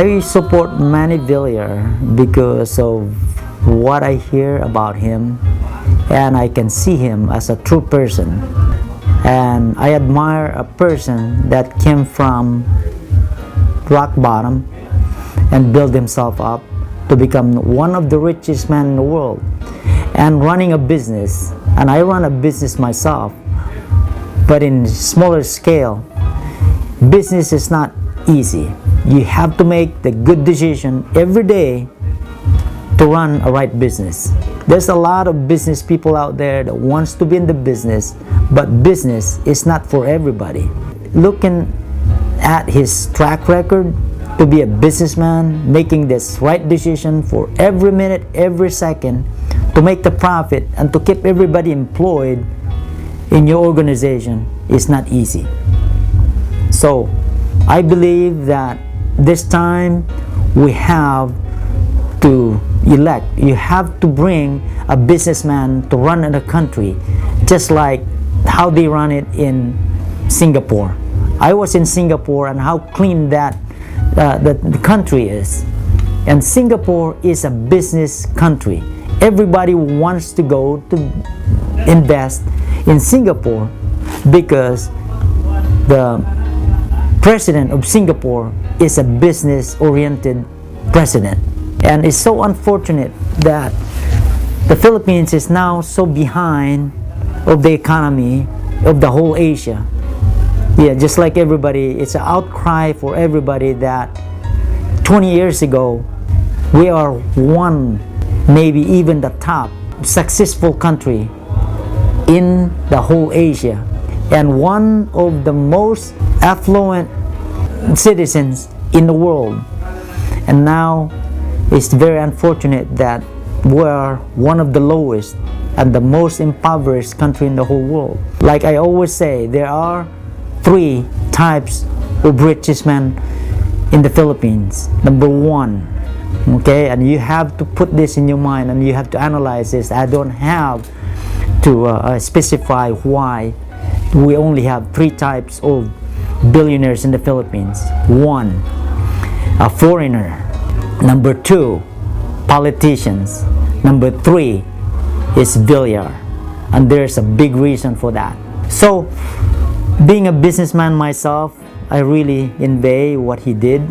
I support Manny Villar because of what I hear about him, and I can see him as a true person. And I admire a person that came from rock bottom and built himself up to become one of the richest men in the world and running a business. And I run a business myself, but in smaller scale. Business is not easy. You have to make the good decision every day to run a right business. There's a lot of business people out there that wants to be in the business, but business is not for everybody. Looking at his track record to be a businessman, making this right decision for every minute, every second, to make the profit and to keep everybody employed in your organization is not easy. So I believe that this time we have to elect, you have to bring a businessman to run in a country just like how they run it in Singapore. I was in Singapore and how clean that the country is. And Singapore is a business country. Everybody wants to go to invest in Singapore because the president of Singapore is a business-oriented president. And it's so unfortunate that the Philippines is now so behind of the economy of the whole Asia. Yeah, just like everybody, it's an outcry for everybody that 20 years ago, we are one, maybe even the top successful country in the whole Asia, and one of the most affluent citizens in the world. And now it's very unfortunate that we are one of the lowest and the most impoverished country in the whole world. Like I always say, there are three types of richest men in the Philippines. Number one, okay, and you have to put this in your mind and you have to analyze this. I don't have to specify why we only have three types of billionaires in the Philippines. One, a foreigner. Number two, politicians. Number three is Villar, and there's a big reason for that. So being a businessman myself, I really envy what he did.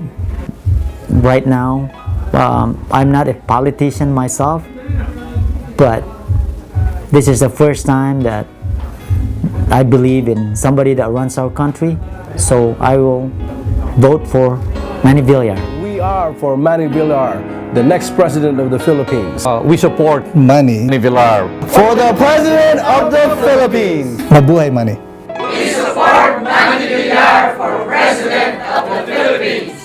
Right now, I'm not a politician myself, but this is the first time that I believe in somebody that runs our country, so I will vote for Manny Villar. We are for Manny Villar, the next president of the Philippines. We support Manny Villar. For the president of the Philippines! Mabuhay Manny. We support Manny Villar for President of the Philippines.